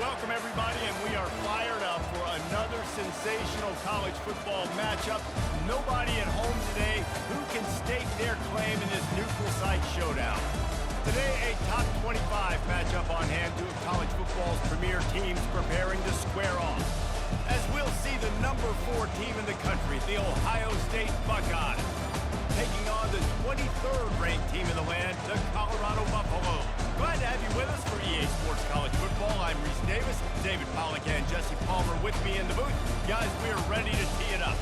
Welcome, everybody, and we are fired up for another sensational college football matchup. Nobody at home today who can stake their claim in this neutral site showdown. Today, a top 25 matchup on hand, two of college football's premier teams preparing to square off. As we'll see the number 4 team in the country, the Ohio State Buckeyes, taking on the 23rd ranked team in the land, the Colorado Buffaloes. Glad to have you with us for EA Sports College Football. I'm Reese Davis, David Pollack and Jesse Palmer with me in the booth. Guys, we are ready to tee it up.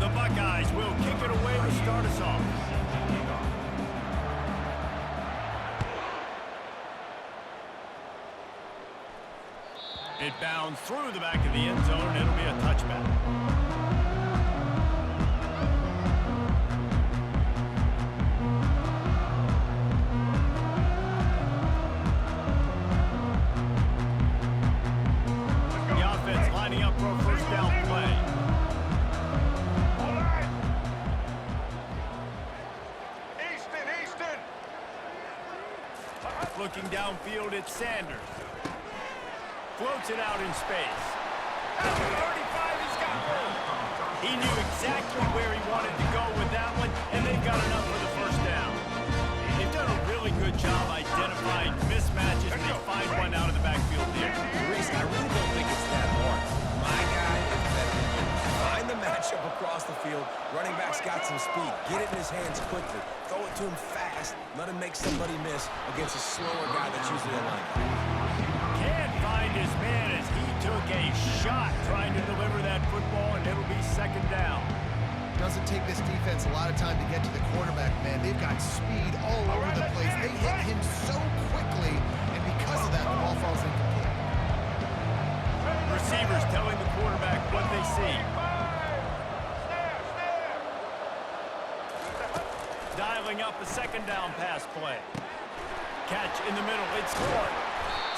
The Buckeyes will kick it away to start us off. It bounds through the back of the end zone, and it'll be a touchback. The offense lining up for a first down play. Easton! Looking downfield, it's Sanders. Floats it out in space. At the 35, he's got room. He knew exactly where he wanted to go with that one, and they got enough for the first down. They've done a really good job identifying mismatches, and they find one out of the backfield there. Reese, I really don't think it's that hard. My guy is better. Find the matchup across the field. Running back's got some speed. Get it in his hands quickly. Throw it to him fast. Let him make somebody miss against a slower guy that's usually a linebacker. Can't find his man as he took a shot trying to deliver that football, and it'll be second down. Doesn't take this defense a lot of time to get to the quarterback, man. They've got speed all over the place. They hit him so quickly, and because of that, the ball falls incomplete. Receivers telling the quarterback what they see. Dialing up a second down pass play. Catch in the middle. It's scored.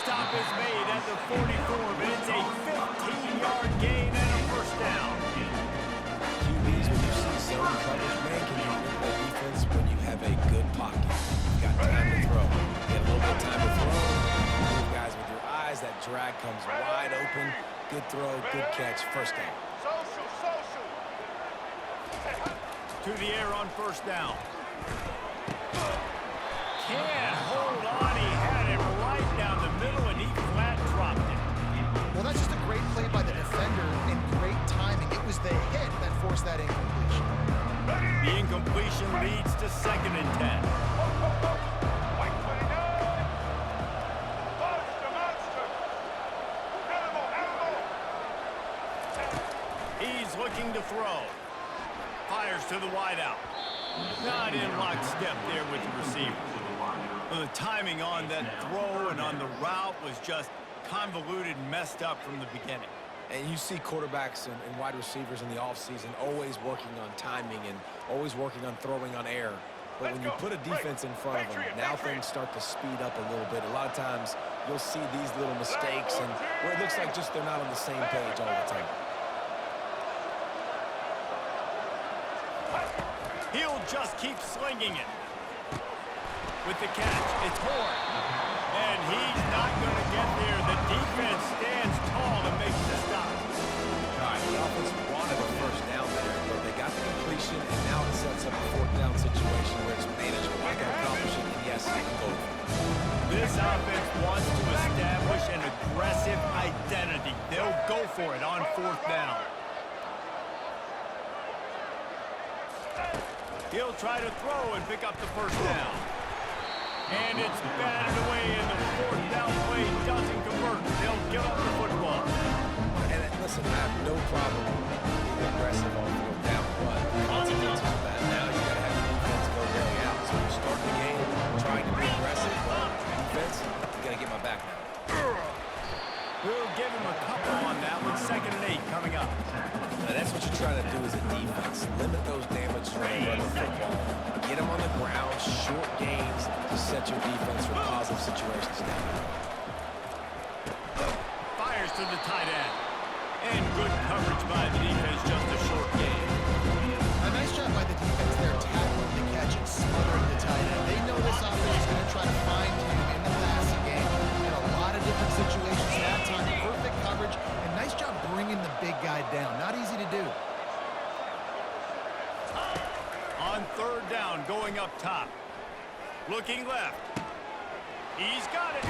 Stop is made at the 44, but it's a 15-yard gain and a first down. QBs, when you see zone coverage, man, can you win the defense when you have a good pocket? You've got time to throw. You get a little bit of time to throw. You move guys with your eyes. That drag comes wide open. Good throw, good catch, first down. Social. To the air on first down. Can't hold on. He had it right down the middle, and he flat dropped it. Well, that's just a great play by the defender and great timing. It was the hit that forced that incompletion. The incompletion leads to second and 10. He's looking to throw. Fires to the wideout. Not in lockstep there with the receiver. Well, the timing on that throw and on the route was just convoluted and messed up from the beginning. And you see quarterbacks and wide receivers in the offseason always working on timing and always working on throwing on air. But when you put a defense in front of them, now things start to speed up a little bit. A lot of times you'll see these little mistakes and where it looks like just they're not on the same page all the time. He'll just keep slinging it. With the catch, it's Horn. And he's not going to get there. The defense stands tall and makes the stop. All right, the offense wanted a first down there, but they got the completion, and now it sets up a fourth down situation where it's manageable. I can accomplish it, and yes, I can go for it. This offense wants to establish an aggressive identity. They'll go for it on fourth down. He'll try to throw and pick up the first down. And it's batted away, and the fourth down play doesn't convert. They'll give up the football. And listen, I have no problem being aggressive on fourth down, but the consequences of that now, you got to have the defense go belly out. So you start the game trying to be aggressive, but defense, you got to get my back now. We'll give him a couple on that one. 2nd and 8 coming up. Now that's what you're trying to do as a defense. Limit those damages when you run the football. Get them on the ground, short gains to set your defense for positive situations down the road. Fires to the tight end. And good coverage by the defense, just a short gain. A nice job by the defense there, tackling the catch and smothering the tight end. They know this offense is going to try to find him in the passing game in a lot of different situations that time. Perfect coverage, and nice job bringing the big guy down. Not easy to do. On 3rd down, going up top. Looking left. He's got it.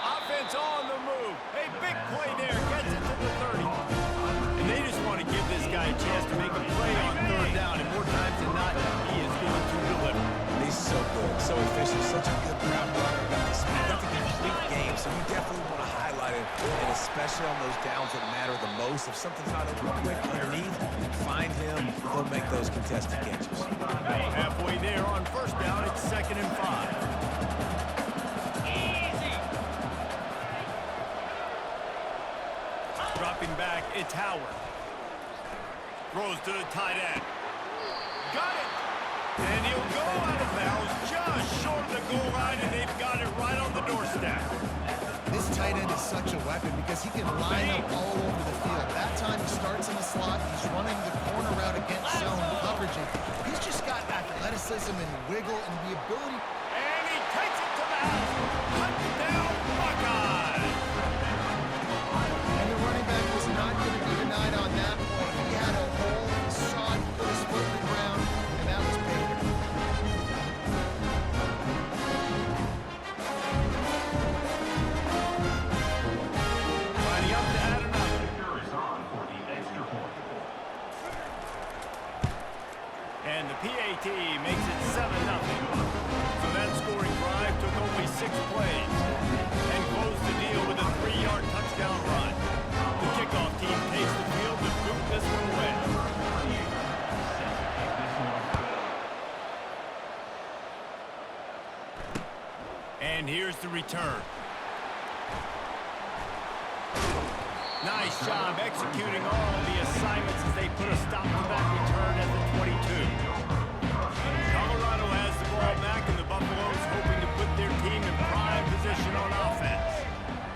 Offense on the move. A big play there. Gets it to the 30. And they just want to give this guy a chance to make a play on 3rd down. And more times than not, he is going to deliver. He's so good, so efficient, such a good route runner. Got the complete game, so you definitely want to highlight it, and especially on those downs that matter the most. If something's not open quick underneath, find him. He'll make those contested catches. Halfway there on 1st down, it's 2nd and 5. Easy. Dropping back, it's Howard. Throws to the tight end. Got it. And he'll go out of bounds just short of the goal line, and they've got it right on the doorstep. This tight end is such a weapon because he can line up all over the field. That time he starts in the slot. He's running the corner route against zone coverage. He's just got athleticism and wiggle and the ability. And he takes it to the house. Touchdown, Buckeyes. And the running back was not going to be denied on that point. He had a hole, he saw it, put his foot in the ground, and that was Baker. Lining up to add another. And the PAT makes it 7-0. So that scoring drive took only 6 plays and closed the deal with a 3-yard touchdown run. The kickoff team takes the field to boot this one away. And here's the return. Nice job executing all of the assignments as they put a stop to that return at the 22. Colorado has the ball back, and the Buffaloes hoping to put their team in prime position on offense.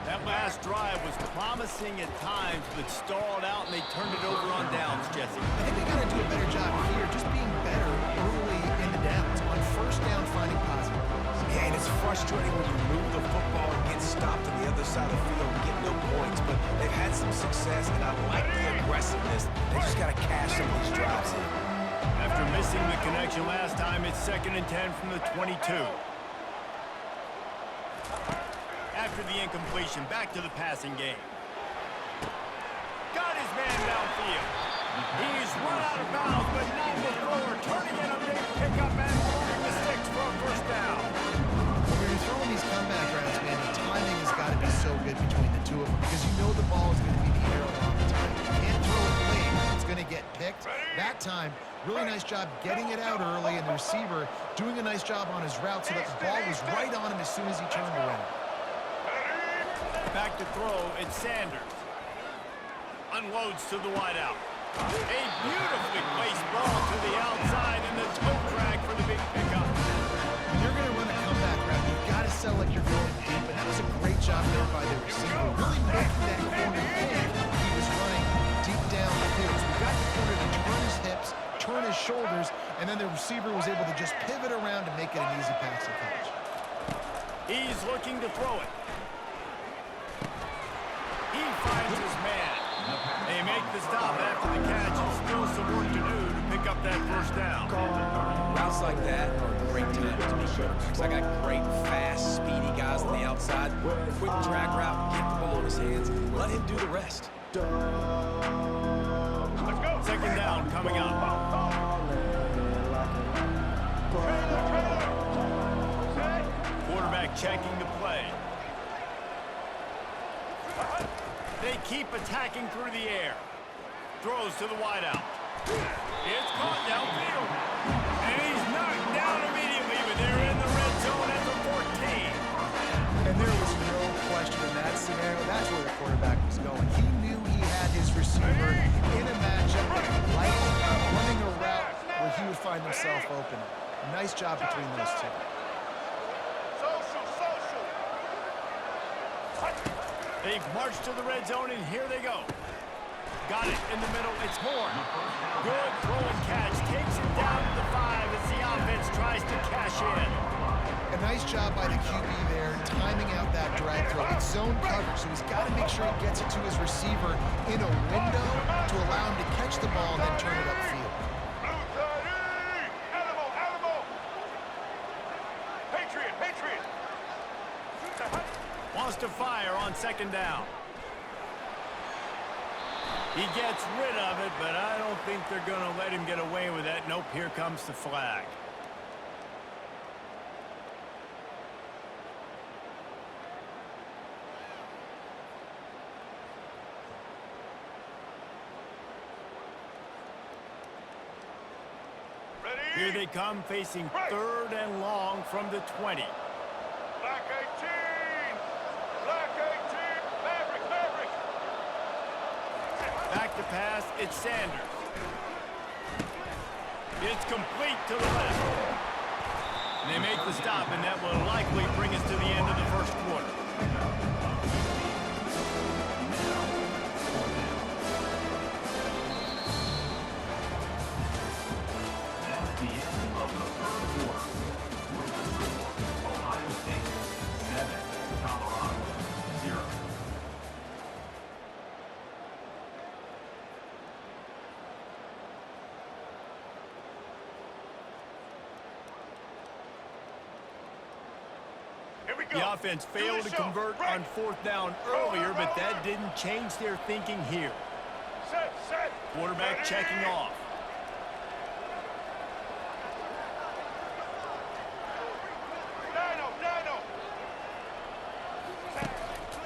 That last drive was promising at times, but stalled out, and they turned it over on downs, Jesse. I think they got to do a better job here, just being better early in the downs. On 1st down, finding positive plays. Yeah, and it's frustrating when you move the football and get stopped on the other side of the field and get no points, but they've had some success, and I like the aggressiveness. They just got to cash some of these drives in. After missing the connection last time, it's 2nd and 10 from the 22. After the incompletion, back to the passing game. Got his man downfield. He's run out of bounds, but not before turning in a big pickup and moving the sticks for a 1st down. When you're throwing these comeback routes, man, the timing has got to be so good between the two of them because you know the ball is going to be in the air a long time. You can't throw it late. It's going to get picked. That time, really nice job getting it out early, and the receiver doing a nice job on his route so that the ball was right on him as soon as he turned around. Back to throw, it's Sanders. Unloads to the wideout. A beautifully placed ball to the outside, and the toe drag for the big pickup. When you're going to run a comeback route, you've got to sell like you're going deep, and that was a great job there by the receiver, really making that corner think he was running deep down the field. So we got the corner to turn his hips, turn his shoulders, and then the receiver was able to just pivot around and make it an easy pass and catch. He's looking to throw it. He finds his man. They make the stop after the catch, and still some work to do to pick up that 1st down. Routes like that are a great time to be sure. Because I got great, fast, speedy guys on the outside. Quick drag route, get the ball in his hands, let him do the rest. Let's go. 2nd down coming up. Quarterback checking the play. They keep attacking through the air. Throws to the wideout. It's caught downfield. And he's knocked down immediately, but they're in the red zone at the 14. And there was no question in that scenario. That's where the quarterback was going. He knew he receiver in a matchup that he liked, running a route where he would find himself open. Nice job between those two. They've marched to the red zone, and here they go. Got it in the middle. It's Horn. Good throw and catch. Takes it down to the 5 as the offense tries to cash in. A nice job by the QB there, timing out that drag throw. It's zone coverage, so he's got to make sure he gets it to his receiver in a window to allow him to catch the ball and then turn it upfield. Wants to fire on second down. He gets rid of it, but I don't think they're going to let him get away with that. Nope, here comes the flag. Here they come, facing 3rd and long from the 20. Black 18! Black 18! Maverick! Back to pass, it's Sanders. It's complete to the left. And they make the stop, and that will likely bring us to the end of the first quarter. The offense failed to convert on 4th down earlier, but that didn't change their thinking here. Quarterback checking off.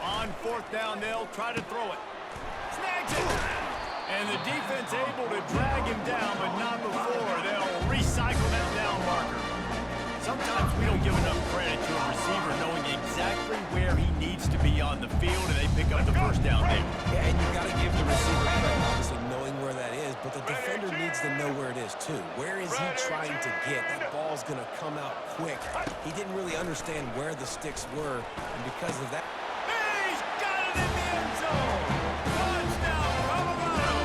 On 4th down, they'll try to throw it. Snags it! And the defense able to drag him down, but not before. They'll recycle that down marker. Sometimes we don't give enough credit to a receiver knowing exactly where he needs to be on the field, and they pick up the first down there. Yeah, and you got to give the receiver credit, obviously knowing where that is, but the defender needs to know where it is too. Where is he trying to get? That ball's going to come out quick. He didn't really understand where the sticks were, and because of that... He's got it in the end zone! Touchdown, Colorado!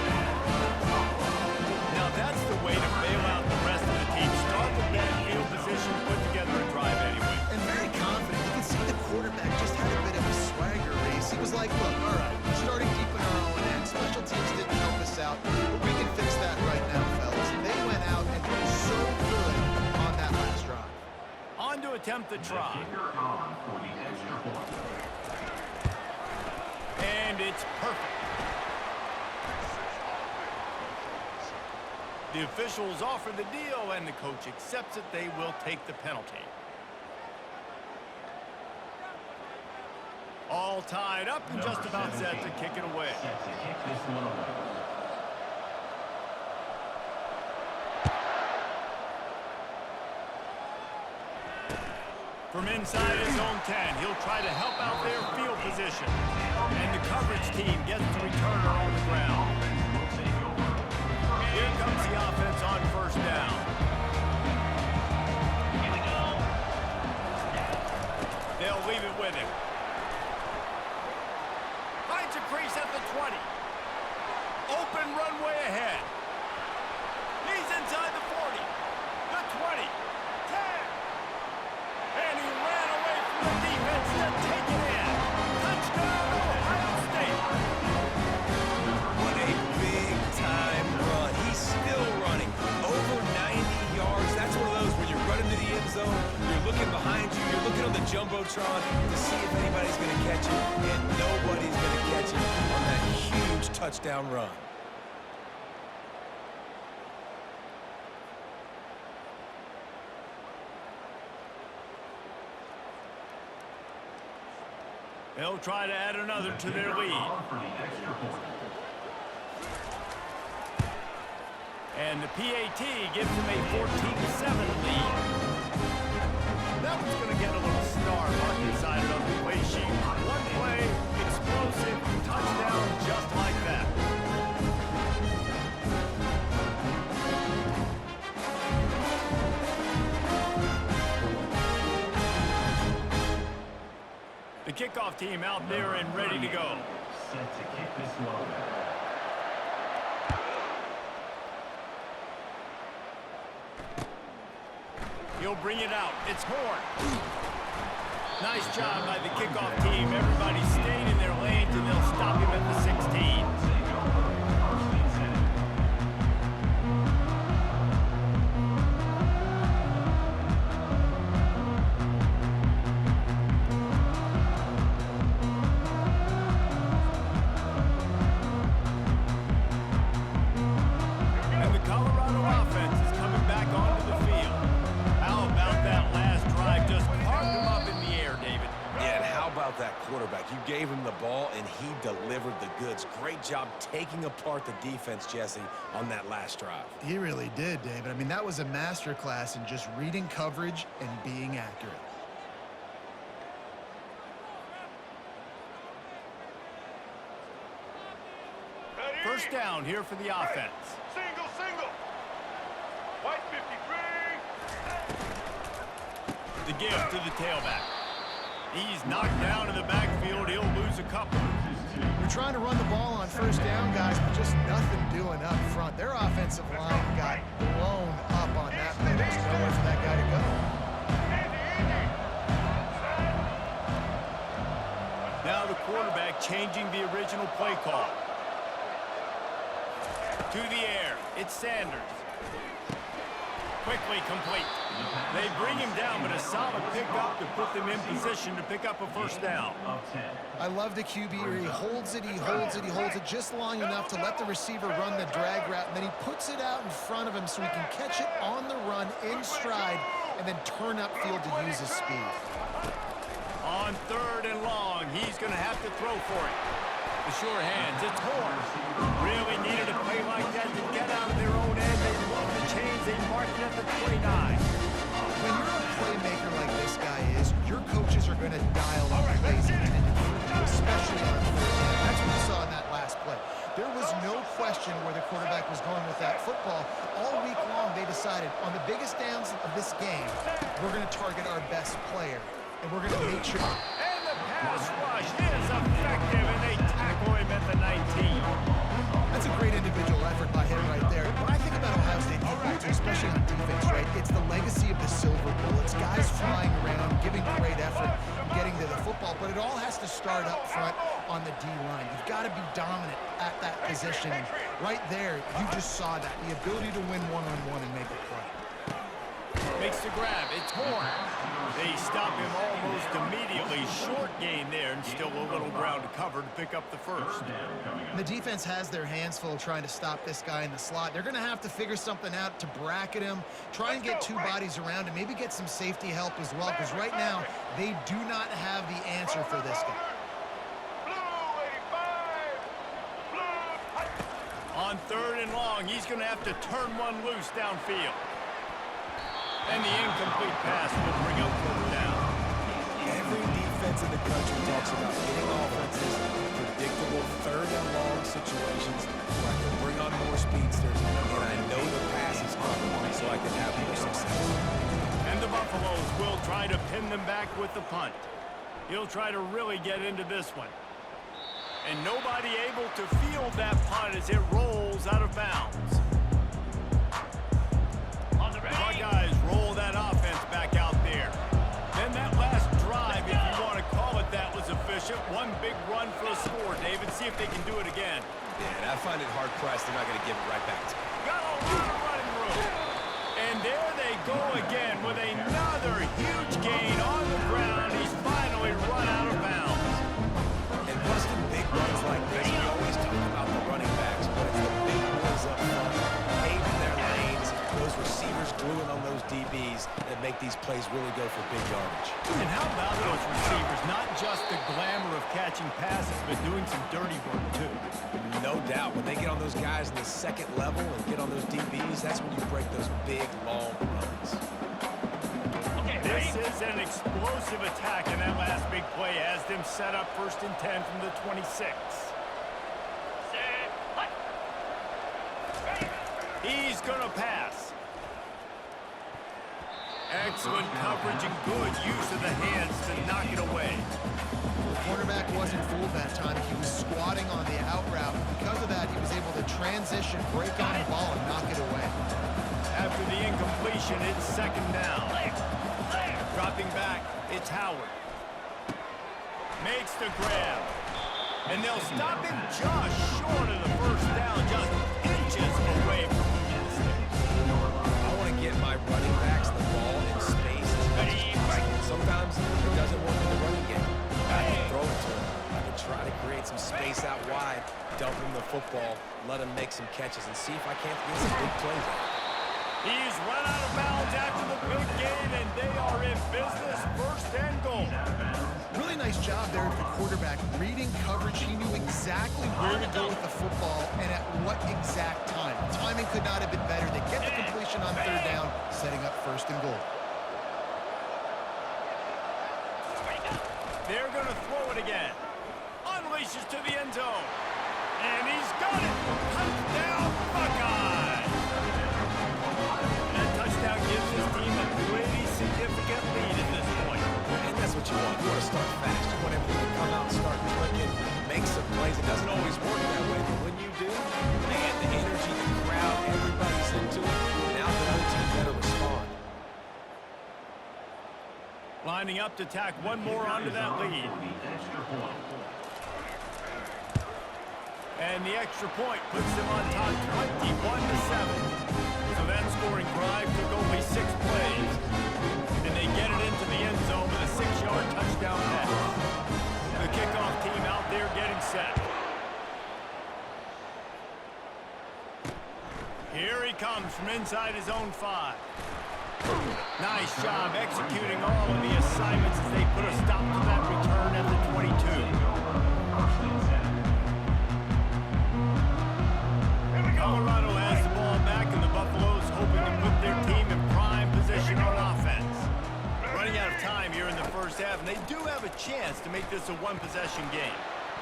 Now that's the way to bail out the rest of the team. Start with that field position, put together a drive anyway. And very confident. You can see the quarterback just had a bit of a swagger race. He was like, look, all right, we're starting deep in our own end. Special teams didn't help us out, but we can fix that right now, fellas. And they went out and were so good on that last drive. On to attempt the try. And it's perfect. The officials offer the deal, and the coach accepts it. They will take the penalty. All tied up and just about set to kick it away. From inside his own 10, he'll try to help out their field position. And the coverage team gets the returner on the ground. Here comes the offense on 1st down. They'll leave it with him. Finds a crease at the 20. Open runway ahead. He's inside the 40. The 20. 10. And he ran away from the defense to take it in. Touchdown, Ohio State. What a big-time run. He's still running. Over 90 yards. That's one of those when you're running to the end zone, you're looking behind you, you're looking on the Jumbotron to see if anybody's going to catch you, and nobody's going to catch you on that huge touchdown run. They'll try to add another to their lead. And the PAT gives them a 14-7 lead. That one's going to get a little star mark inside it on the play sheet. One play, explosive, touchdown, just like that. kickoff team out there and ready to go. Set to kick this one. He'll bring it out. It's Horn. Nice job by the kickoff team. Everybody staying in their lanes, and they'll stop him at the 16. You gave him the ball, and he delivered the goods. Great job taking apart the defense, Jesse, on that last drive. He really did, David. I mean, that was a masterclass in just reading coverage and being accurate. First down here for the offense. Single, single. White 53. The give to the tailback. He's knocked down in the backfield. He'll lose a couple. We're trying to run the ball on first down, guys, but just nothing doing up front. Their offensive line got blown up on that play. There's nowhere for that guy to go. Now the quarterback changing the original play call. To the air. It's Sanders. Quickly complete. They bring him down, but a solid pickup to put them in position to pick up a first down. I love the QB where he holds it, he holds it, he holds it just long enough to let the receiver run the drag route, and then he puts it out in front of him so he can catch it on the run in stride and then turn upfield to use his speed. On 3rd and long, he's going to have to throw for it. The sure hands, it's Horn. Really needed a play like that to get out of their own end. They love the chains. They mark it at the 29. When you're a playmaker like this guy is, your coaches are going to dial up plays intended for you, especially on 3rd down. That's what we saw in that last play. There was no question where the quarterback was going with that football. All week long, they decided on the biggest downs of this game, we're going to target our best player, and we're going to make sure. And the pass rush is effective, and they tackle him at the 19. That's a great individual effort by him right there. When I think about Ohio State football, too, especially on defense, right, it's the legacy of the Silver Bullets, guys flying around, giving great effort, getting to the football, but it all has to start up front on the D-line. You've got to be dominant at that position. And right there, you just saw that, the ability to win one-on-one and make a play. Makes the grab. It's Horn. They stop him almost immediately. Short gain there, and still a little ground to cover to pick up the first. The defense has their hands full trying to stop this guy in the slot. They're going to have to figure something out to bracket him, try and get two bodies around him, maybe get some safety help as well, because right now they do not have the answer for this guy. On 3rd and long, he's going to have to turn one loose downfield. And the incomplete pass will bring up 4th down. Every defense in the country talks about getting offenses in predictable 3rd and long situations where I can bring on more speedsters, and I know the pass is coming, so I can have more success. And the Buffaloes will try to pin them back with the punt. He'll try to really get into this one. And nobody able to field that punt as it rolls out of bounds. Our guys roll that offense back out there. Then that last drive, if you want to call it that, was efficient. One big run for a score, David. See if they can do it again. Yeah, and I find it hard-pressed they're not going to give it right back to him. Got a lot of running room. And there they go again with another huge gain on the ground. He's finally run out of bounds. And busting big runs like this, we always talk about the running backs, but it's the big boys up front, paving their lanes, those receivers gluing on those DBs that make these plays really go for big yardage. And how about those receivers? Not just the glamour of catching passes, but doing some dirty work, too. No doubt. When they get on those guys in the second level and get on those DBs, that's when you break those big, long runs. This is an explosive attack, and that last big play has them set up 1st and 10 from the 26. He's going to pass. Excellent coverage and good use of the hands to knock it away. The cornerback wasn't fooled that time. He was squatting on the out route. Because of that, he was able to transition, break on the ball, and knock it away. After the incompletion, it's second down. Dropping back, it's Howard. Makes the grab. And they'll stop him just short of the first down, just inches away from moving the sticks. I want to get my running backs the ball in space as much as possible. Sometimes it doesn't work in the running game. I can throw it to him. I can try to create some space out wide, dump him the football, let him make some catches, and see if I can't get some big plays out. He's run out of bounds after the big gain, and they are in business. First and goal. Really nice job there of the quarterback. Reading coverage, he knew exactly where to go with the football and at what exact time. Timing could not have been better. They get the completion on third down, setting up first and goal. They're going to throw it again. Unleashes to the end zone. And he's got it. Touchdown, Buckeyes. That touchdown gives his team a pretty significant lead at this point. And that's what you want. You want to start fast. You want everything to come out and start clicking, make some plays. It doesn't always work that way, but when you do, man, the energy, the crowd, everybody's into it. Now the other team better respond. Lining up to tack one more onto that lead. And the extra point puts them on top 21-7. So that scoring drive took only 6 plays. And they get it into the end zone with a 6-yard touchdown pass. The kickoff team out there getting set. Here he comes from inside his own 5. Nice job executing all of the assignments as they put a stop to that return at the 22. Colorado has the ball back, and the Buffaloes hoping to put their team in prime position on offense. Running out of time here in the first half, and they do have a chance to make this a one-possession game.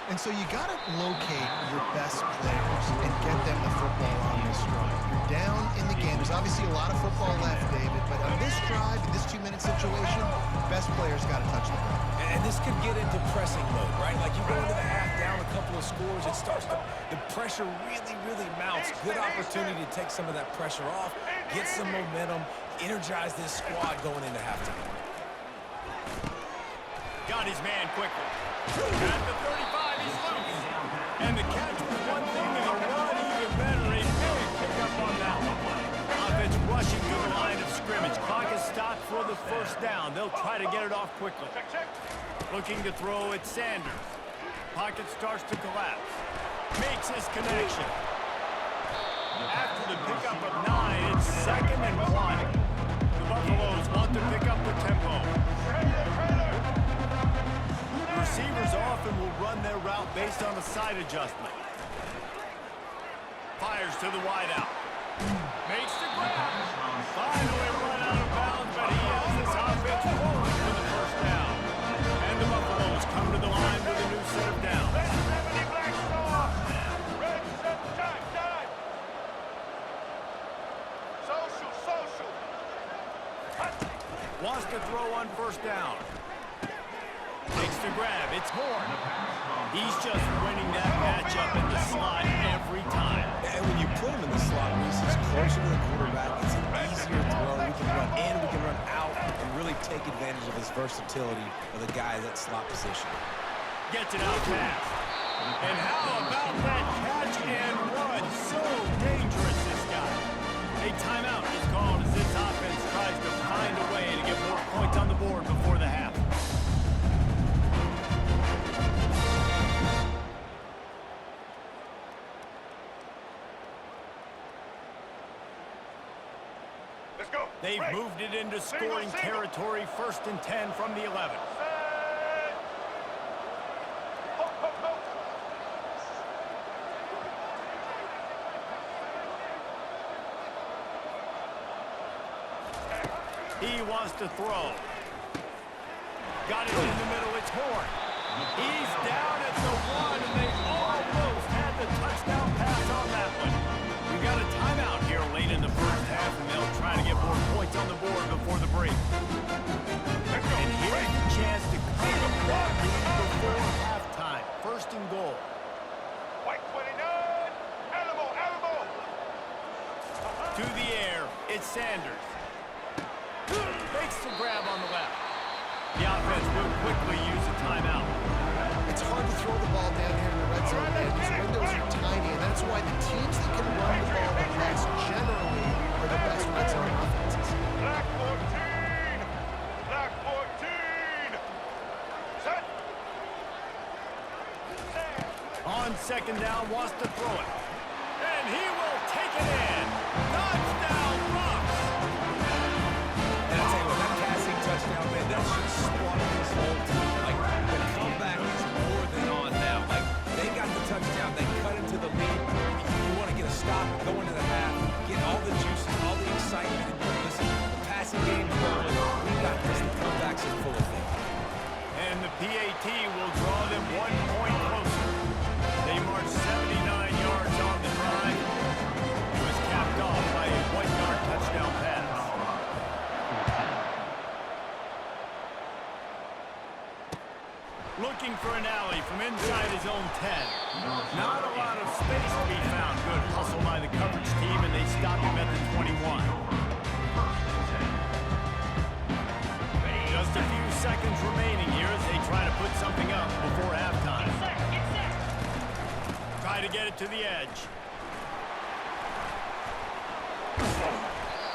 And so you got to locate your best players and get them the football on this drive. You're down in the game. There's obviously a lot of football left, David, but on this drive, in this 2-minute situation, best players got to touch the ball. And this could get into pressing mode, right? Like you go into the half down a couple of scores, it starts to, the pressure really mounts. Good opportunity to take some of that pressure off, get some momentum, energize this squad going into halftime. Got his man quickly. At the 35, he's loose. And the catch was one thing, and the run even better. A big pickup on that one. Offense rushing to the line of scrimmage. Clock is stopped for the first down. They'll try to get it off quickly. Looking to throw at Sanders. Pocket starts to collapse. Makes his connection. After the pickup of 9, it's 2nd and 1. The Buffaloes want to pick up the tempo. Receivers often will run their route based on a side adjustment. Fires to the wideout. Makes the grab. Finally run out of bounds, but he has this offense rolling for the first down. And the Buffaloes come to the line with a new set of downs. Wants to throw on first down. Makes the grab. It's Horn. He's just winning that matchup in the slot every time. And when you put him in the slot, he's closer to the quarterback. It's an easier throw. We can run in, we can run out, and really take advantage of his versatility of the guy at that slot position. Gets it out fast. And how about that catch and run? So dangerous, this guy. A timeout is called as this offense tries to find a way to get more points on the board before the half. They've moved it into scoring territory, 1st and 10 from the 11. He wants to throw. Got it in the middle, it's Horn. He's down at the 1, and they almost had the touchdown pass on that one. We got a timeout here late in the first half, and they'll try to get more points on the board before the break. and goal. White 29. Animal, animal. To the air, it's Sanders. Makes the grab on the left. The offense will quickly use a timeout. It's hard to throw the ball down here in the red zone, man. These windows are tiny, and that's why the teams that can run the ball the best generally are the best red zone offenses. Black 14. Black 14. Set. On second down, wants to throw it. And he will take it in. Touchdown, Bucks! And I tell you what, that passing touchdown, man, that should spark this whole team. Like, the comeback is more than on now. Like, they got the touchdown. They cut into the lead. You want to get a stop and go into the half, get all the juices, all the excitement. And listen, the passing game's rolling. We got this. The comeback's in full effect. And the PAT will draw them 1 point closer. They march 79 yards on the drive. It was capped off by a 1-yard touchdown pass. Looking for an alley from inside his own 10. Not a lot of space to be found. Good hustle by the coverage team, and they stop him at the 21. Just a few seconds remaining here as they try to put something up before halftime. Try to get it to the edge.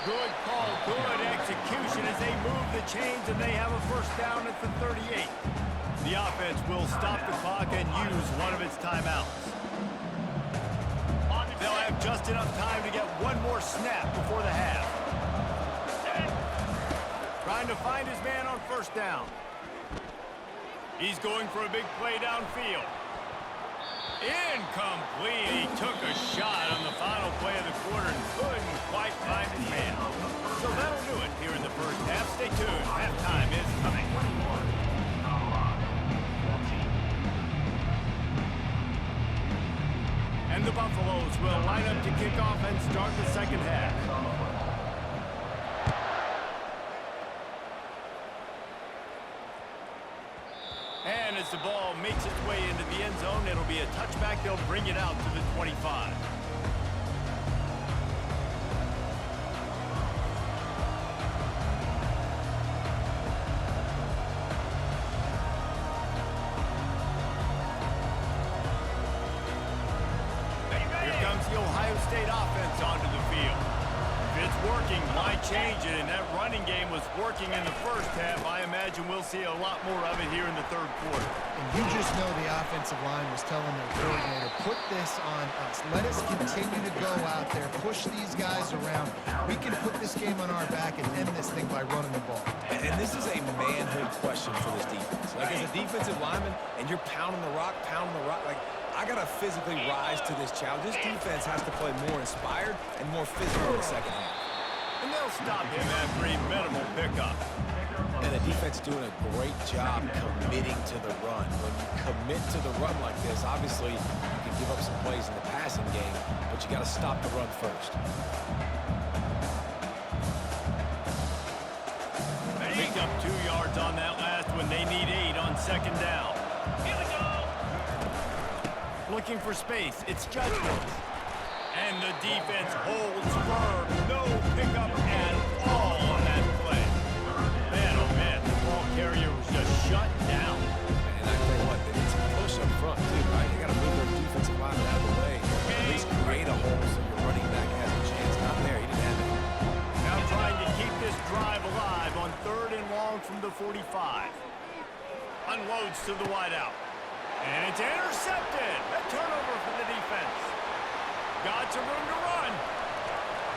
Good call, good execution as they move the chains, and they have a first down at the 38. The offense will stop the clock and use one of its timeouts. They'll have just enough time to get one more snap before the half. Trying to find his man on first down. He's going for a big play downfield. Incomplete. He took a shot on the final play of the quarter and couldn't quite find his man. So that'll do it here in the first half. Stay tuned. Halftime is coming. And the Buffaloes will line up to kick off and start the second half. And as the ball makes its way into the end zone, it'll be a touchback. They'll bring it out to the 25. Here comes the Ohio State offense onto the field. If it's working, why change it? And that running game was working in the first half. I imagine we'll see a lot more of it here in the third quarter. And you just know the offensive line was telling their coordinator, put this on us. Let us continue to go out there, push these guys around. We can put this game on our back and end this thing by running the ball. And this is a manhood question for this defense. Like, as a defensive lineman, and you're pounding the rock, like, I got to physically rise to this challenge. This defense has to play more inspired and more physical in the second half. And they'll stop him after a minimal pickup. And the defense doing a great job committing to the run. When you commit to the run like this, obviously you can give up some plays in the passing game, but you got to stop the run first. Picked up 2 yards on that last one. They need 8 on second down. Here we go. Looking for space. It's Judkins. And the defense holds firm. No pickup at all on that play. Man, oh man, the ball carrier was just shut down. And I tell you what, they need some push up front too, right? You got to move their defensive line out of the way. At least create a hole so your running back has a chance. Not there. He didn't have it. Now trying to keep this drive alive on 3rd and long from the 45. Unloads to the wideout. And it's intercepted. A turnover for the defense. Got some room to run.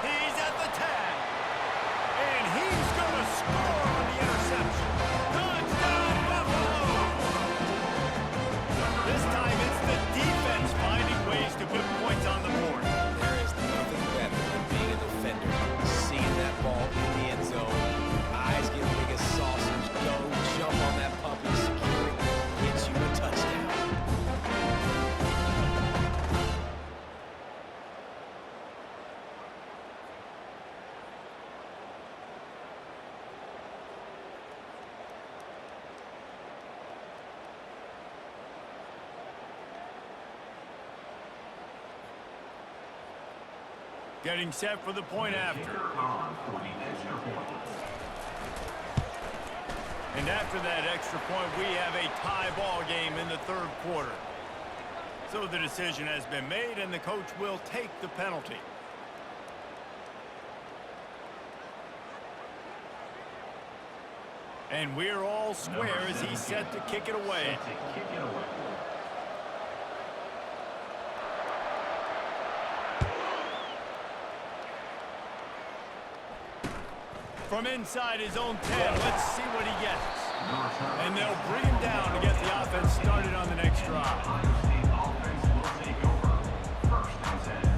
He's at the 10. And he's going to score on the interception. Touchdown, Buffalo! This time it's the defense finding ways to put points on the board. There is nothing better than being a defender, seeing that ball in the end zone, eyes get big as saucers, go, jump on that puppy, secure it, gets you a touchdown. Getting set for the point after. On for the extra point. And after that extra point, we have a tie ball game in the third quarter. So the decision has been made, and the coach will take the penalty. And we're all square as he's set to kick it away. Set to kick it away. From inside his own 10, let's see what he gets. And they'll bring him down to get the offense started on the next drive. The offense will take over. First and 10.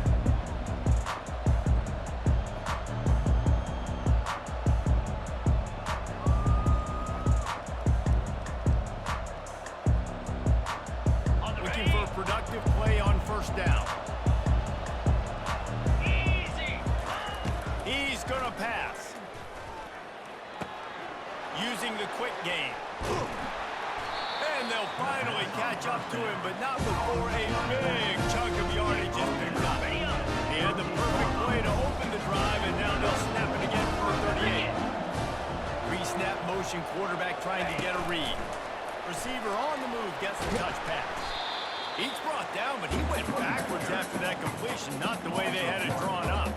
Looking for a productive play on first down. He's going to pass. Using the quick game. And they'll finally catch up to him, but not before a big chunk of yardage is picked up. He had the perfect play to open the drive, and now they'll snap it again for a 38. Pre-snap motion, quarterback trying to get a read. Receiver on the move, gets the touch pass. He's brought down, but he went backwards after that completion, not the way they had it drawn up.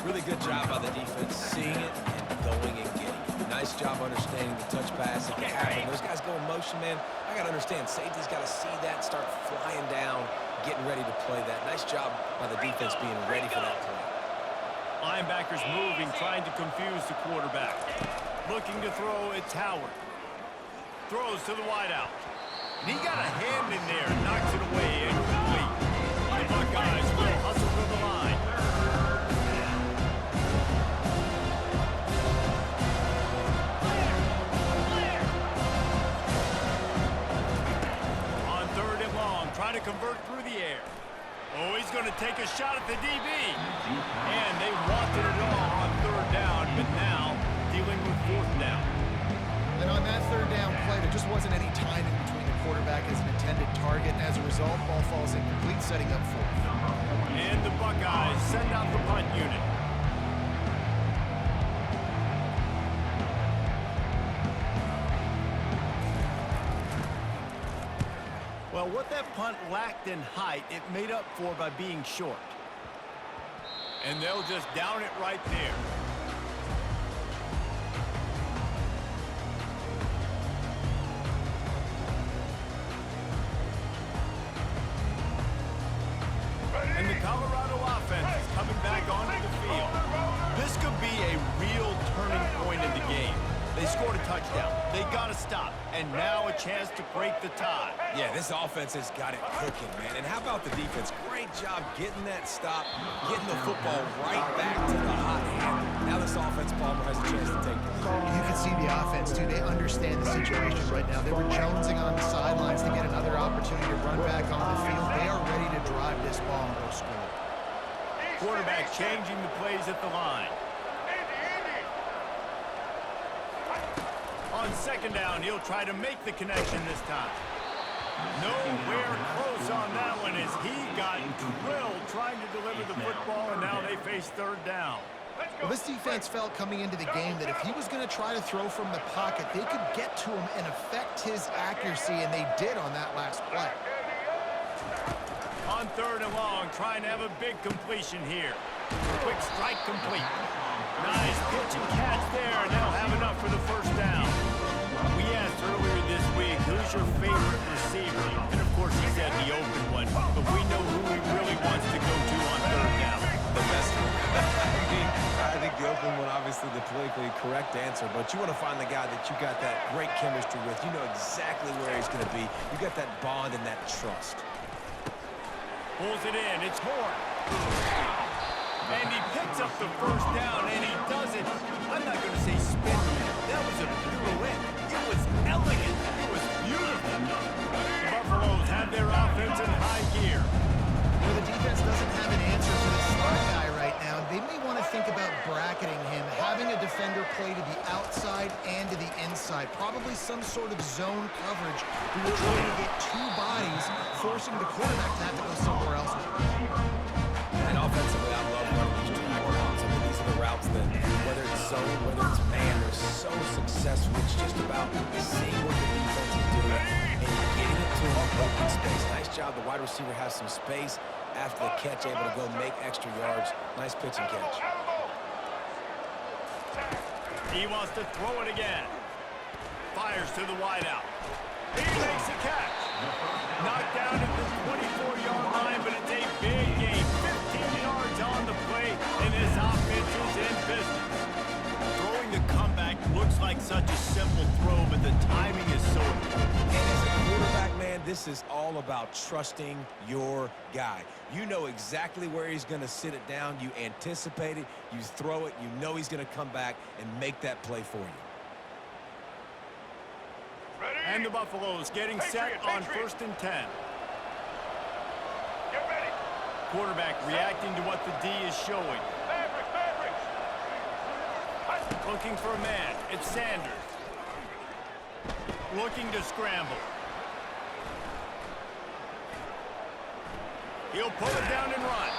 Really good job by the defense, seeing it and going and getting it. Nice job understanding the touch pass. It can happen. Those guys go in motion, man. I got to understand, safety's got to see that, start flying down, getting ready to play that. Nice job by the defense being ready for that play. Linebackers moving, trying to confuse the quarterback. Looking to throw, it's Howard. Throws to the wideout. And he got a hand in there and knocks it away incomplete. The Buckeyes will hustle to the line. On third and long, trying to convert through the air. Oh, he's going to take a shot at the DB. And they wanted it all on third down, but now dealing with fourth down. And on that third down play, there just wasn't any timing between the quarterback as an intended target, and as a result, ball falls incomplete, setting up fourth. And the Buckeyes send out the punt unit. Well, what that punt lacked in height, it made up for by being short. And they'll just down it right there. And the Colorado offense is coming back onto the field. This could be a real turning point in the game. They scored a touchdown. They got to stop. And now a chance to break the tie. Yeah, this offense has got it cooking, man. And how about the defense? Great job getting that stop, getting the football right back to the hot hand. Now this offense, Palmer, has a chance to take this. You can see the offense, too. They understand the situation right now. They were jonesing on the sidelines to get another opportunity to run back on the field. They are ready to drive this ball and go score. Quarterback changing the plays at the line. On second down, he'll try to make the connection this time. Nowhere close on that one as he got drilled trying to deliver the football, and now they face third down. Well, this defense felt coming into the game that if he was going to try to throw from the pocket, they could get to him and affect his accuracy, and they did on that last play. On third and long, trying to have a big completion here. Quick strike complete. Nice pitch and catch there, and they'll have enough for the first down. We asked earlier this week, who's your favorite receiver? And of course he said the open one, but we know who he really wants to go to on third down. The best one. I think the open one, obviously the politically correct answer, but you want to find the guy that you got that great chemistry with. You know exactly where he's going to be. You got that bond and that trust. Pulls it in, it's Horn. And he picks up the first down, and he does it. I'm not going to say spin. That was a pirouette. It was elegant. It was beautiful. The Buffaloes have their offense in high gear. You know, the defense doesn't have an answer for the slot guy right now. They may want to think about bracketing him, having a defender play to the outside and to the inside. Probably some sort of zone coverage. We were trying to get two bodies, forcing the quarterback to have to go somewhere else. And And offensively, I love running these drag routes. I mean, these are the routes that, whether it's zone, whether it's man, they're so successful. It's just about seeing what the defense is doing and getting it to an open space. Nice job. The wide receiver has some space after the catch, able to go make extra yards. Nice pitch and catch. He wants to throw it again. Fires to the wideout. He makes a catch. Knocked down at the 24-yard line, but it's a big gain. 15 yards on the play, and his offense is in business. Throwing the comeback looks like such a simple throw, but the timing is so important. And as a quarterback, man, this is all about trusting your guy. You know exactly where he's going to sit it down. You anticipate it. You throw it. You know he's going to come back and make that play for you. And the Buffaloes getting set on 1st and 10. Get ready. Quarterback reacting to what the D is showing. Mavericks. Looking for a man. It's Sanders. Looking to scramble. He'll pull it down and run.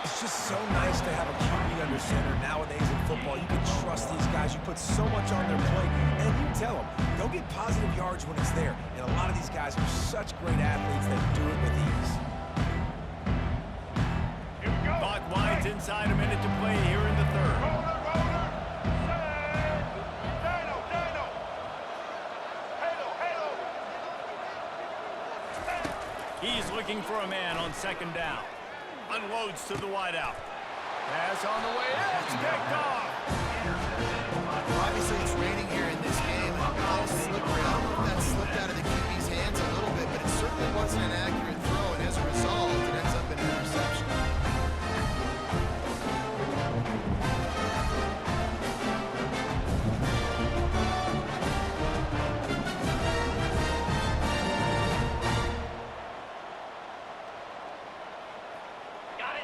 It's just so nice to have a QB under center nowadays in football. You can trust these guys. You put so much on their plate, and you tell them, go get positive yards when it's there. And a lot of these guys are such great athletes that do it with ease. Here we go. Clock winds inside a minute to play here in the third. Roller. Dino. Halo. He's looking for a man on 2nd down. Unloads to the wideout. Pass on the way. It's picked off. Obviously, it's raining here in this game, and the ball's slippery. I don't know if that slipped out of the QB's hands a little bit, but it certainly wasn't an accurate throw, and as a result, it ends up in an interception.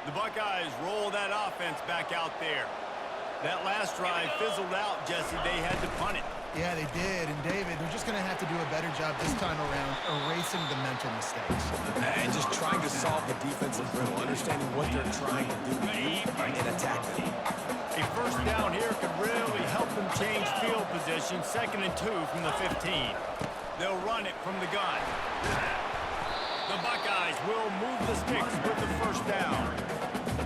The Buckeyes roll that offense back out there. That last drive fizzled out, Jesse. They had to punt it. Yeah, they did, and David, they're just going to have to do a better job this time around erasing the mental mistakes. And just trying to solve the defensive riddle, understanding what they're trying to do and attack them. A 1st down here could really help them change field position. 2nd and 2 from the 15. They'll run it from the gun. The Buckeyes will move the sticks with the 1st down.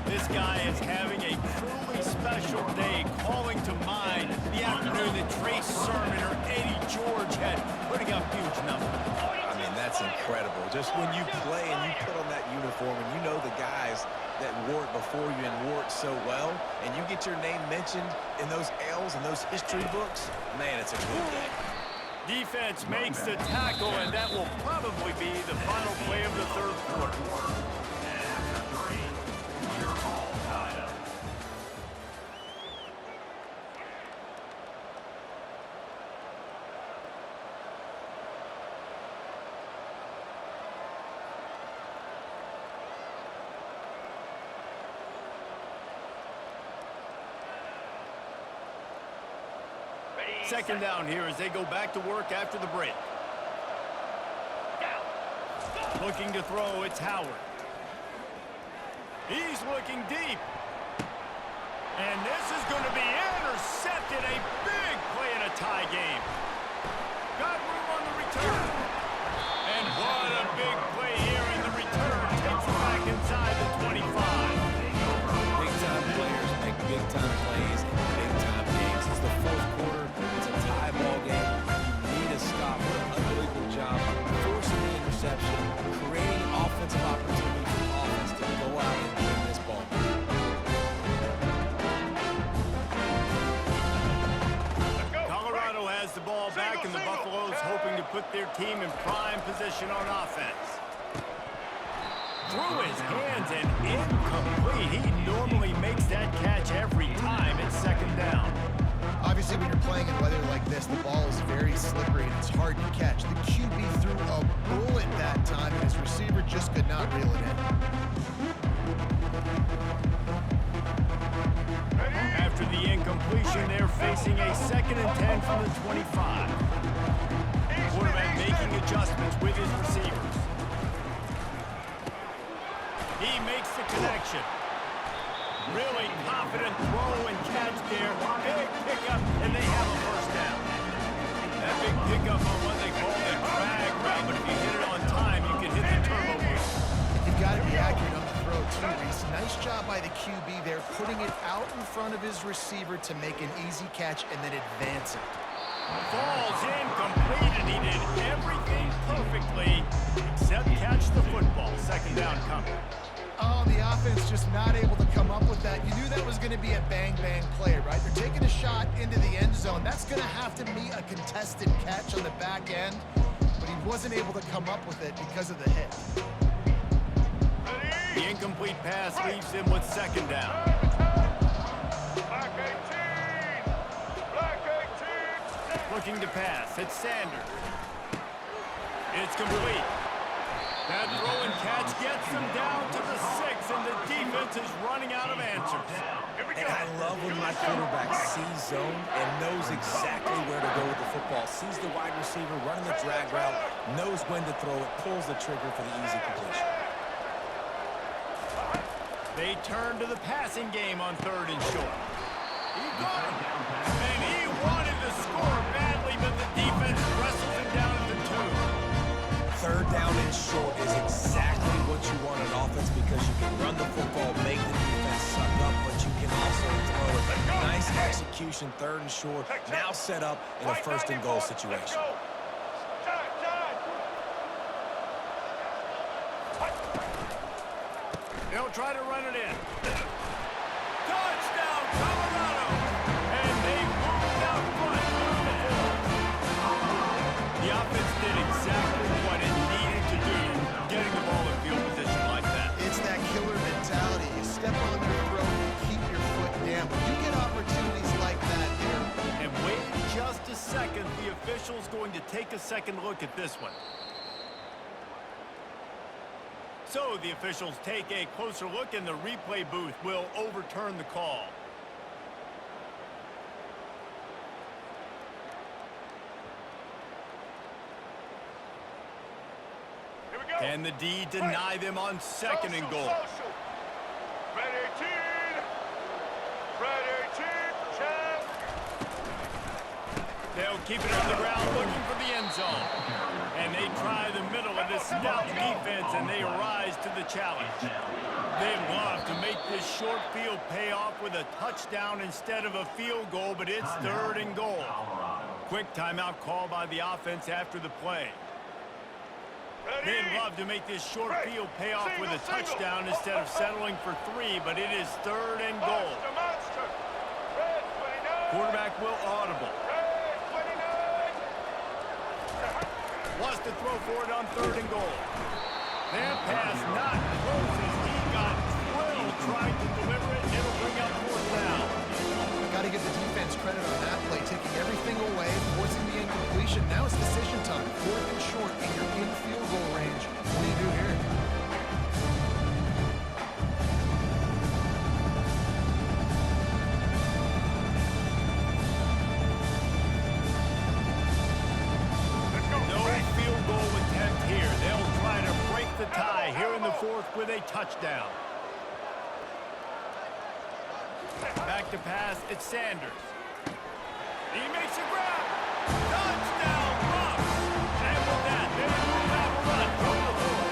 This guy is having a truly special day, calling to mind the afternoon that Trace Sermon or Eddie George had, putting up huge numbers. I mean, that's incredible. Just when you play and you put on that uniform and you know the guys that wore it before you and wore it so well, and you get your name mentioned in those L's and those history books, man, it's a good day. Defense makes the tackle, and that will probably be the final play of the 3rd quarter. Second down here as they go back to work after the break. Looking to throw, it's Howard. He's looking deep. And this is going to be intercepted. A big play in a tie game. Got room on the return. And what a big play here in the return. Takes it back inside the 25. Big-time players make big-time plays in big-time games. It's the 4th quarter. It's a tie ball game. You need to stop. What an unbelievable job forcing the interception, creating offensive opportunity for offense to go out and win this ball. Colorado has the ball back, and the Buffaloes hoping to put their team in prime position on offense. Through his hands and incomplete. He normally makes that catch every time. It's 2nd down. Obviously, when you're playing in weather like this, the ball is very slippery and it's hard to catch. The QB threw a bullet that time, and his receiver just could not reel it in. After the incompletion, they're facing a 2nd and 10 from the 25. Quarterback making adjustments with his receivers. He makes the connection. Really confident throw and catch there. Big pickup, and they have a first down. That big pickup on what they call the drag route, but if you hit it on time, you can hit the turbo boost. You've got to be accurate on the throw, too, Reese. Nice job by the QB there, putting it out in front of his receiver to make an easy catch and then advance it. Falls incomplete, and he did everything perfectly except catch the football. Second down coming. Oh, the offense just not able to come up with that. You knew that was going to be a bang-bang play, right? They're taking a shot into the end zone. That's going to have to meet a contested catch on the back end, but he wasn't able to come up with it because of the hit. The incomplete pass leaves him with second down. Black 18. Black 18. Looking to pass. It's Sanders. It's complete. That throw and catch gets them down to the 6, and the defense is running out of answers. And I love when my quarterback sees zone and knows exactly where to go with the football. Sees the wide receiver running the drag route, knows when to throw it, pulls the trigger for the easy completion. They turn to the passing game on third and short. He got him. And he wanted to score badly, but the defense wrestled him down at the 2. Third down and short is exactly what you want on offense because you can run the football, make the defense suck up, but you can also throw it. Nice execution, third and short, now set up in a first and goal situation. They'll try to run it in. Touchdown, Colorado! And they moved out front through the 4. The offense did exactly what it needed to do, getting the ball in field position like that. It's that killer mentality. You step on their throat, you keep your foot down. When you get opportunities like that there. And wait just a second. The official's going to take a second look at this one. So the officials take a closer look, and the replay booth will overturn the call. Here we go. Can the D deny them on second and goal? Red 18. Red 18. Champ. They'll keep it on the ground looking for the end zone. And they try the middle of this stout defense, and they rise to the challenge. They'd love to make this short field pay off with a touchdown instead of a field goal, but it's third and goal. Quick timeout call by the offense after the play. They'd love to make this short field pay off with a touchdown instead of settling for 3, but it is third and goal. Monster. Red 29. Quarterback will audible. Red 29. Wants to throw for it on third and goal. That pass not close as he got drilled trying to deliver it. It'll bring up fourth down. Got to give the defense credit on that play, taking everything away, forcing the incompletion. Now it's decision time. Fourth and short, and you're in field goal range. What do you do here? With a touchdown. Back to pass, it's Sanders. He makes a grab. Touchdown, Bucks! And with that, they move out front from the 4.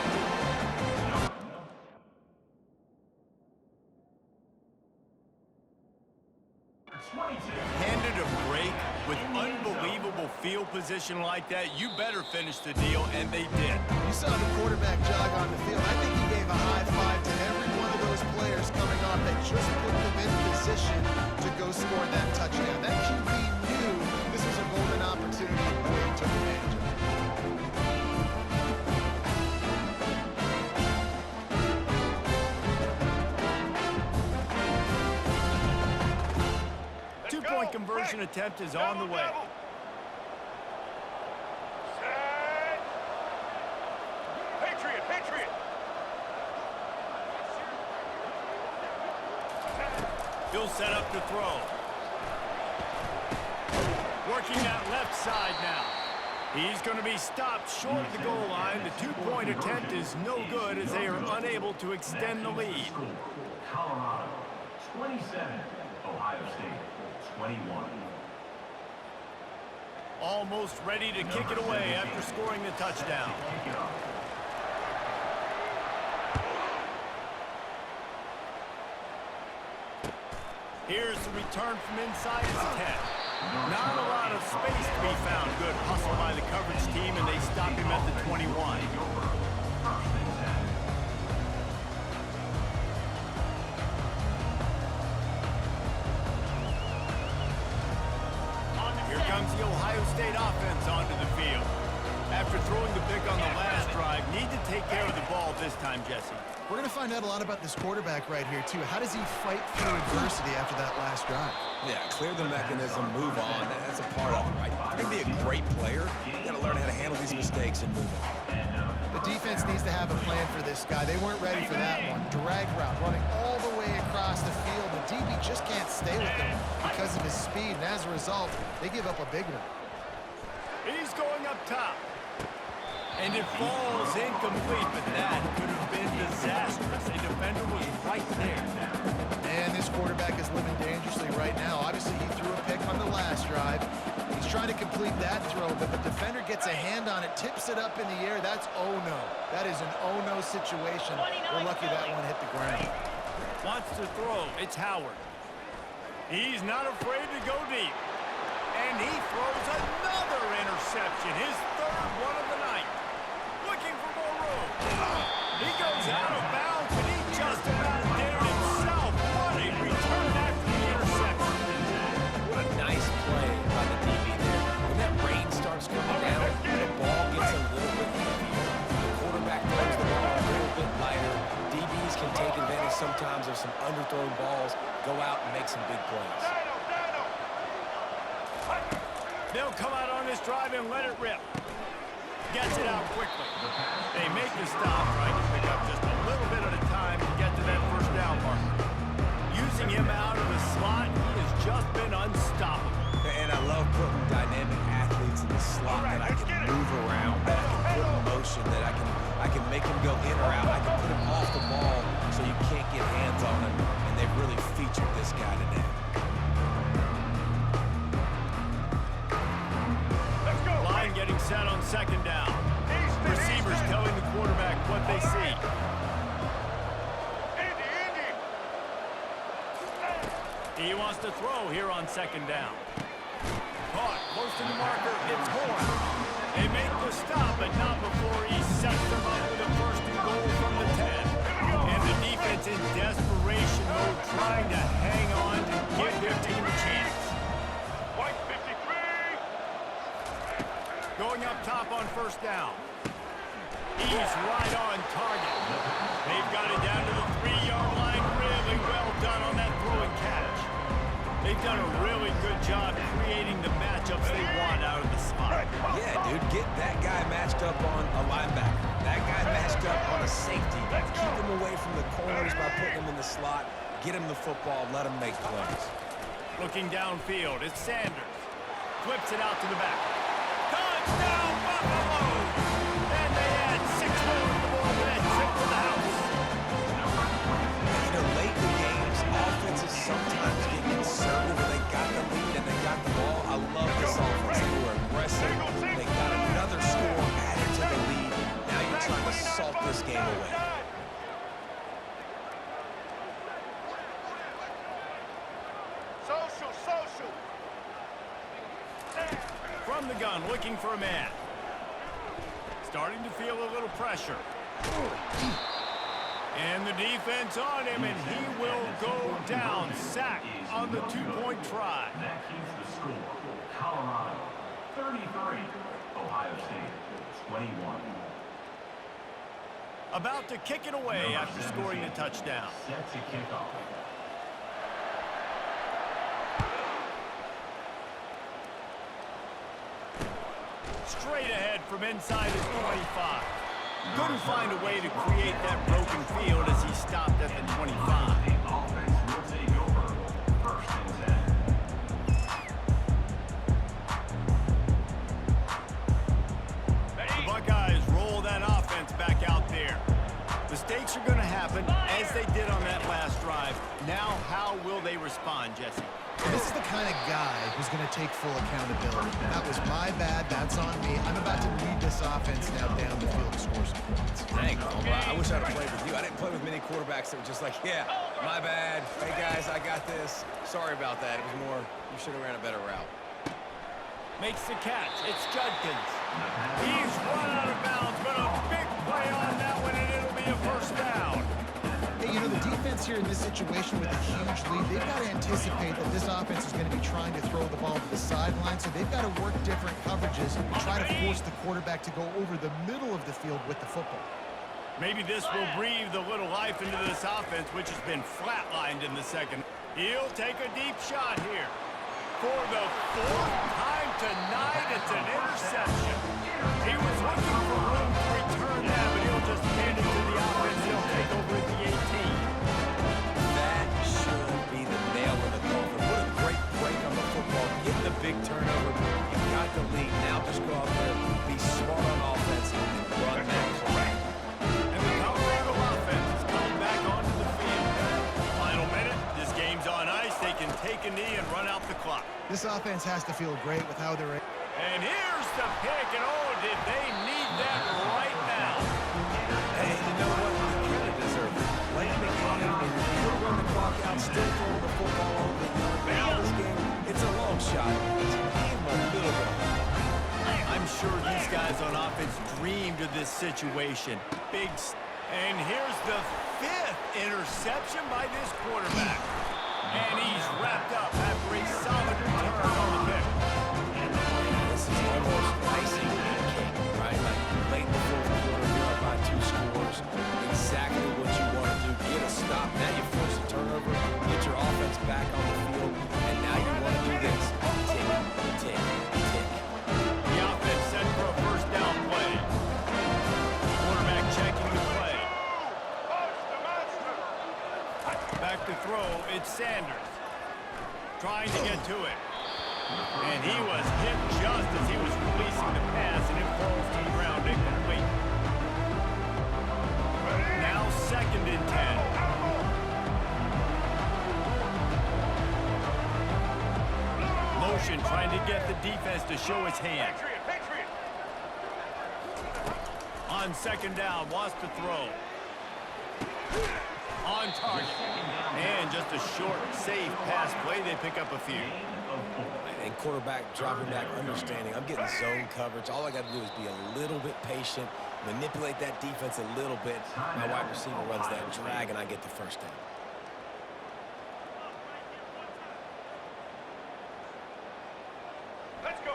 Handed a break with unbelievable field position like that, you better finish the deal, and they did. You saw the quarterback jog on the field. I think he gave a high five to every one of those players coming off that just put them in position to go score that touchdown. That QB knew this was a golden opportunity, and boy, he took advantage of it. Two-point conversion attempt is on the way. He'll set up to throw. Working that left side now. He's going to be stopped short of the goal line. The two-point attempt is no good as they are unable to extend the lead. 27, Ohio State, 21. Almost ready to kick it away after scoring the touchdown. Kick it off. Here's the return from inside his 10. Not a lot of space to be found. Good hustle by the coverage team, and they stop him at the 21. First and 10. Here comes the Ohio State offense onto the field. After throwing the pick on the last drive, need to take care of the ball this time, Jesse. We're going to find out a lot about this quarterback right here, too. How does he fight through adversity after that last drive? Yeah, clear the mechanism, move on. That's a part of it, right? If you're going to be a great player, you got to learn how to handle these mistakes and move on. The defense needs to have a plan for this guy. They weren't ready for that one. Drag route, running all the way across the field. The DB just can't stay with him because of his speed, and as a result, they give up a big one. He's going up top. And it falls incomplete, but that could have been disastrous. A defender was right there. And this quarterback is living dangerously right now. Obviously, he threw a pick on the last drive. He's trying to complete that throw, but the defender gets a hand on it, tips it up in the air. That's oh-no. That is an oh-no situation. We're lucky that one hit the ground. Wants to throw. It's Howard. He's not afraid to go deep. And he throws another interception, his third one of the night. Looking for more room. He goes out of bounds, but he just about dared himself. What a return after the interception. What a nice play by the DB there. When that rain starts coming down, the ball gets a little bit heavier. The quarterback throws the ball a little bit lighter. DBs can take advantage sometimes of some underthrown balls, go out and make some big plays. They'll come out on this drive and let it rip. Gets it out quickly. They make the stop, trying to pick up just a little bit at a time to get to that first down marker. Using him out of the slot, he has just been unstoppable. And I love putting dynamic athletes in the slot that I can move around, that I can put in motion, that I can make him go in or out. I can put him off the ball so you can't get hands on him, and they've really featured this guy today. Line getting set on second down. Receivers telling the quarterback what they see. He wants to throw here on second down. Caught close to the marker. It's Horn. They make the stop, but not before he sets them up with a first and goal from the 10. And the defense in desperation mode, trying to hang on to give their team a chance. White 53. Going up top on first down. He's right on target. They've got it down to the 3-yard line. Really well done on that throwing catch. They've done a really good job creating the matchups they want out of the slot. Yeah, dude, get that guy matched up on a linebacker. That guy matched up on a safety. Keep him away from the corners by putting him in the slot. Get him the football. Let him make plays. Looking downfield, it's Sanders. Flips it out to the back. Touchdown, Buffalo! And they add 6 more to the ball with that trip to the house. You know, late in the games, offenses sometimes get conservative. They got the lead and they got the ball. I love this offense. They were aggressive. They got another score added to the lead. Now you're trying to salt this game away. Social. From the gun, looking for a man. Starting to feel a little pressure. And the defense on him, and he will go down. Sack on the 2-point try. That keeps the score. Colorado, 33. Ohio State, 21. About to kick it away after scoring the touchdown. Set to kick off. Straight ahead from inside his 25. Couldn't find a way to create that broken field as he stopped at the 25. The offense will take over. First and 10. The Buckeyes roll that offense back out there. The stakes are are going to happen as they did on that last drive. Now, how will they respond, Jesse? This is the kind of guy who's going to take full accountability. That was my bad. That's on me. I'm about to lead this offense now down the field to score some points. Dang, Homer, I wish I'd have played with you. I didn't play with many quarterbacks that were just like, yeah, my bad. Hey, guys, I got this. Sorry about that. It was more, you should have ran a better route. Makes the catch. It's Judkins. He's run out of bounds, but a big play on that one, and it'll be a first down. Hey, you know, the defense here in this situation with a huge lead, they've got to anticipate that this offense is going to be trying to throw the ball to the sideline, so they've got to work different coverages and try to force the quarterback to go over the middle of the field with the football. Maybe this will breathe a little life into this offense, which has been flatlined in the second. He'll take a deep shot here. For the fourth time tonight, it's an interception. He was looking for room to return that, but he'll just hand it to the offense. He'll take over at the 18. That should be the nail in the coffin. What a great break on the football. Getting the big turnover. You got the lead. Now just go out there, be smart on offense, and run that clock. And the Colorado offense is coming back onto the field. Final minute. This game's on ice. They can take a knee and run out the clock. This offense has to feel great with how they're... And here's the pick, and oh, did they need that right now. Hey, you know what? You kind of deserve it. Late in the game, and you could run the clock out, still throw the football over. Now this game, it's a long shot. It's a game a little bit. I'm sure these guys on offense dreamed of this situation. And here's the 5th interception by this quarterback. And he's wrapped up after a solid return on the pick. This is almost icing on the cake, right? Like late in the fourth quarter, you're up by 2 scores. Exactly what you want to do. Get a stop. Now you force a turnover. Get your offense back on the field. And now you want to do this. Tick, tick, tick. The offense set for a first down play. Quarterback checking the play. Back to throw, it's Sanders. Trying to get to it. And he was hit just as he was releasing the pass, and it falls to the ground incomplete. Now 2nd and 10. Motion trying to get the defense to show his hand. On 2nd down, wants to throw. On target. And just a short, safe pass play. They pick up a few. And quarterback dropping back, understanding. I'm getting zone coverage. All I got to do is be a little bit patient, manipulate that defense a little bit. My wide receiver runs that drag, and I get the first down.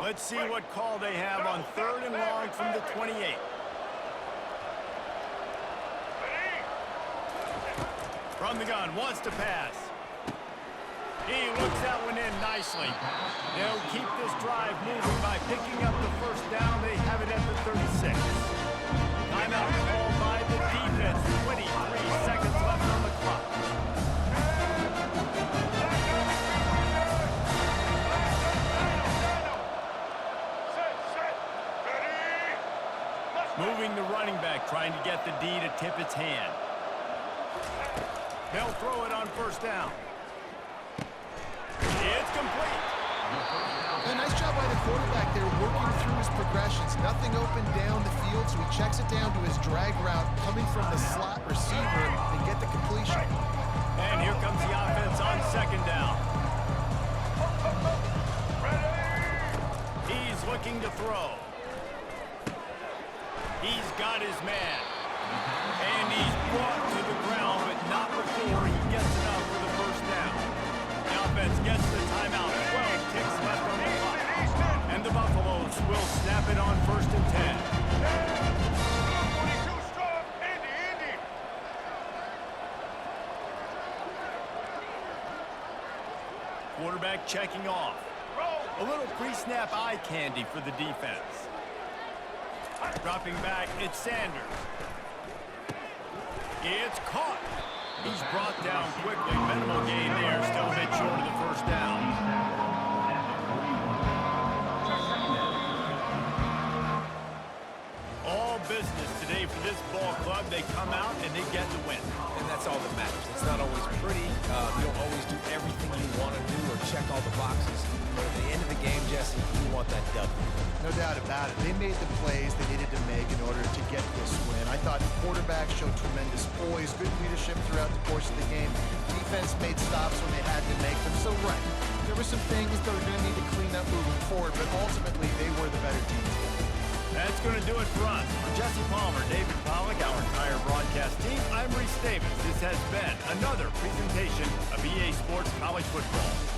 Let's see what call they have on 3rd and long from the 28. From the gun, wants to pass. He looks that one in nicely. They'll keep this drive moving by picking up the first down. They have it at the 36. Timeout called by the defense. 23 seconds left on the clock. Moving the running back, trying to get the D to tip its hand. They'll throw it on first down. It's complete. A nice job by the quarterback there, working through his progressions. Nothing open down the field, so he checks it down to his drag route, coming from the slot receiver, and get the completion. And here comes the offense on 2nd down. He's looking to throw. He's got his man. And he's brought to the ground, but not before he gets enough for the first down. The offense gets the timeout. 12 ticks left on the clock. And the Buffaloes will snap it on 1st and 10. 22 strong. Indy. Quarterback checking off. A little pre-snap eye candy for the defense. Dropping back, it's Sanders. It's caught. He's brought down quickly. Minimal gain there, still a bit short of the first down. All business today for this this ball club, they come out and they get the win. And that's all that matters. It's not always pretty. You don't always do everything you want to do or check all the boxes. But at the end of the game, Jesse, you want that W. No doubt about it. They made the plays they needed to make in order to get this win. I thought the quarterback showed tremendous poise, good leadership throughout the course of the game. Defense made stops when they had to make them. So, right, there were some things that were going to need to clean up moving forward, but ultimately they were the better team. That's going to do it for us. For Jesse Palmer, David Pollack, our entire broadcast team, I'm Reese Davis. This has been another presentation of EA Sports College Football.